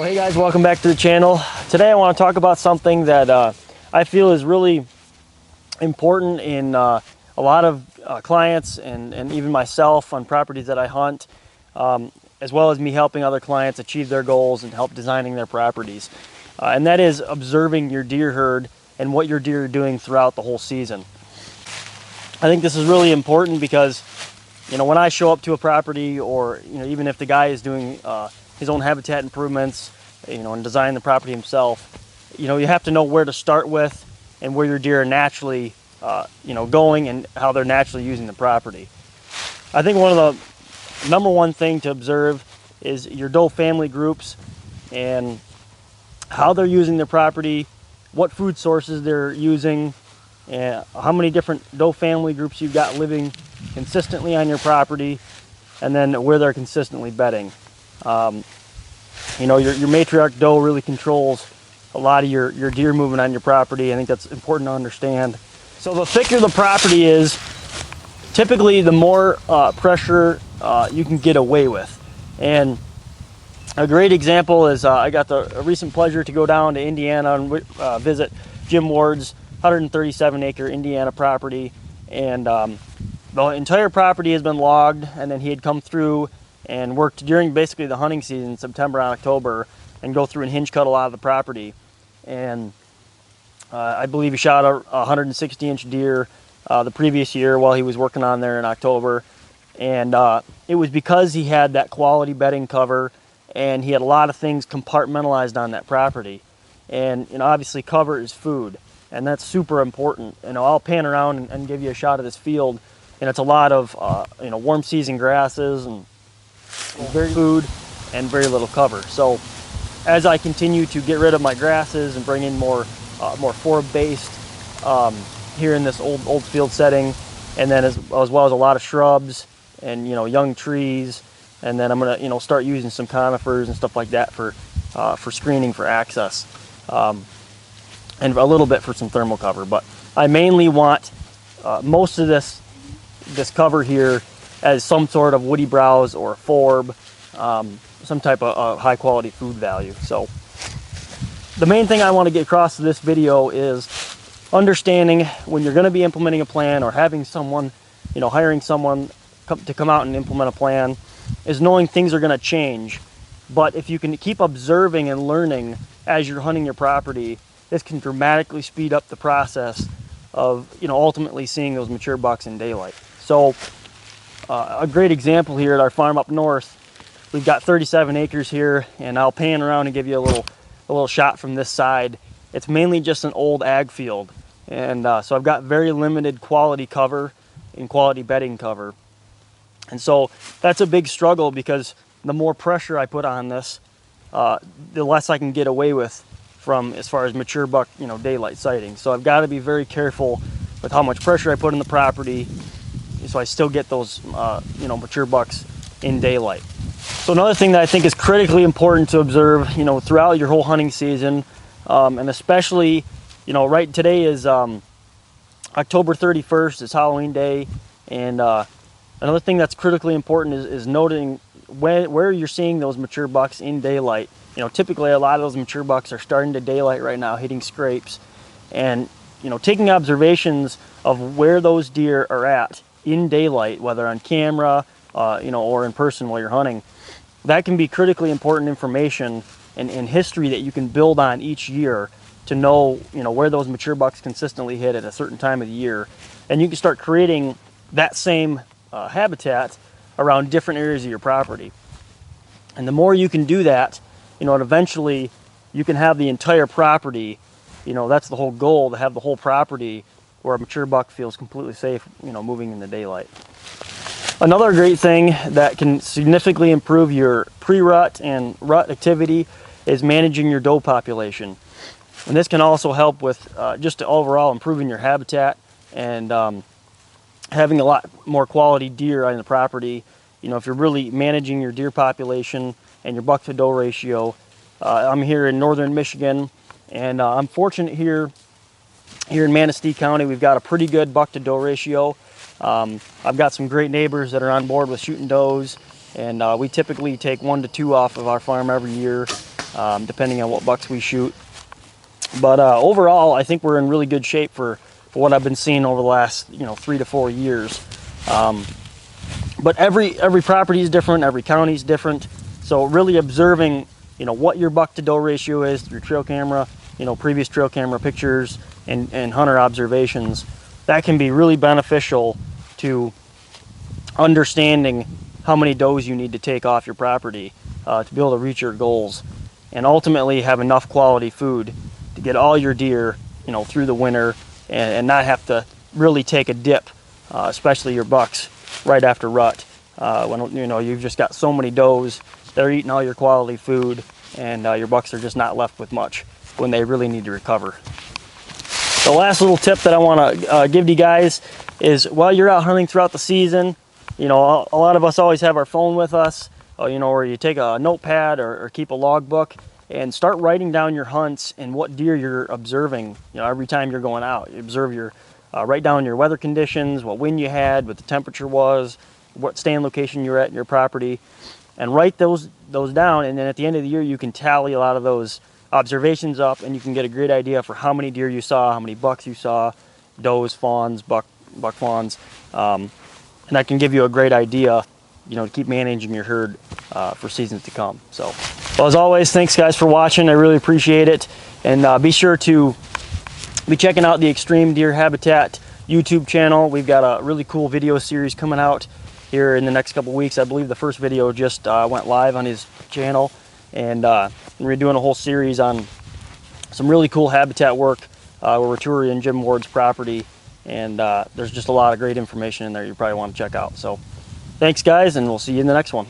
Well, hey guys, welcome back to the channel. Today I want to talk about something that I feel is really important in a lot of clients and even myself on properties that I hunt, as well as me helping other clients achieve their goals and help designing their properties. And that is observing your deer herd and what your deer are doing throughout the whole season. I think this is really important because, you know, when I show up to a property, or even if the guy is doing his own habitat improvements, and design the property himself, you have to know where to start with and where your deer are naturally, going and how they're naturally using the property. I think one of the number one thing to observe is your doe family groups and how they're using their property, what food sources they're using, and how many different doe family groups you've got living consistently on your property, and then where they're consistently bedding. Your matriarch doe really controls a lot of your deer movement on your property. I think that's important to understand. So the thicker the property is, typically the more pressure you can get away with. And a great example is I got the recent pleasure to go down to Indiana and visit Jim Ward's 137-acre Indiana property. And the entire property has been logged, and then he had come through and worked during basically the hunting season, September and October, and go through and hinge cut a lot of the property. And I believe he shot a 160-inch deer the previous year while he was working on there in October. And it was because he had that quality bedding cover, and he had a lot of things compartmentalized on that property. And obviously cover is food, and that's super important. I'll pan around and give you a shot of this field, and it's a lot of warm season grasses and very food and very little cover. So as I continue to get rid of my grasses and bring in more forb-based here in this old field setting, and then as well as a lot of shrubs and young trees, and then I'm gonna start using some conifers and stuff like that for screening for access, and a little bit for some thermal cover. But I mainly want most of this cover here as some sort of woody browse or forb, some type of high quality food value. So the main thing I want to get across to this video is understanding when you're going to be implementing a plan, or having someone, hiring someone to come out and implement a plan, is knowing things are going to change. But if you can keep observing and learning as you're hunting your property, this can dramatically speed up the process of ultimately seeing those mature bucks in daylight. So a great example here at our farm up north, we've got 37 acres here, and I'll pan around and give you a little shot from this side. It's mainly just an old ag field, and so I've got very limited quality cover and quality bedding cover. And so that's a big struggle, because the more pressure I put on this, the less I can get away with from as far as mature buck daylight sighting. So I've got to be very careful with how much pressure I put in the property, so I still get those mature bucks in daylight. So another thing that I think is critically important to observe throughout your whole hunting season, and especially right today is October 31st, it's Halloween day, and another thing that's critically important is noting where you're seeing those mature bucks in daylight. Typically a lot of those mature bucks are starting to daylight right now, hitting scrapes, and taking observations of where those deer are at in daylight, whether on camera, or in person while you're hunting. That can be critically important information and history that you can build on each year to know, where those mature bucks consistently hit at a certain time of the year. And you can start creating that same habitat around different areas of your property. And the more you can do that, and eventually you can have the entire property, that's the whole goal, to have the whole property where a mature buck feels completely safe, moving in the daylight. Another great thing that can significantly improve your pre-rut and rut activity is managing your doe population. And this can also help with just overall improving your habitat and having a lot more quality deer on the property. If you're really managing your deer population and your buck to doe ratio. I'm here in northern Michigan, and I'm fortunate here in Manistee County. We've got a pretty good buck to doe ratio. I've got some great neighbors that are on board with shooting does, and we typically take 1 to 2 off of our farm every year. depending on what bucks we shoot. But overall, I think we're in really good shape for what I've been seeing over the last 3 to 4 years. But every property is different, every county is different. So really observing, what your buck to doe ratio is, your trail camera, previous trail camera pictures and hunter observations, that can be really beneficial to understanding how many does you need to take off your property to be able to reach your goals, and ultimately have enough quality food to get all your deer, through the winter and not have to really take a dip, especially your bucks right after rut. When you've just got so many does, they're eating all your quality food, and your bucks are just not left with much when they really need to recover. The last little tip that I want to give to you guys is, while you're out hunting throughout the season, a lot of us always have our phone with us, or you take a notepad or keep a logbook and start writing down your hunts and what deer you're observing. Every time you're going out, you observe write down your weather conditions, what wind you had, what the temperature was, what stand location you're at in your property, and write those down. And then at the end of the year, you can tally a lot of those observations up, and you can get a great idea for how many deer you saw, how many bucks you saw, does, fawns, buck fawns, and that can give you a great idea, to keep managing your herd for seasons to come. So, well, as always, thanks guys for watching. I really appreciate it, and be sure to be checking out the Extreme Deer Habitat YouTube channel. We've got a really cool video series coming out here in the next couple weeks. I believe the first video just went live on his channel, and we're doing a whole series on some really cool habitat work where we're touring Jim Ward's property, and there's just a lot of great information in there you probably want to check out. So thanks guys, and we'll see you in the next one.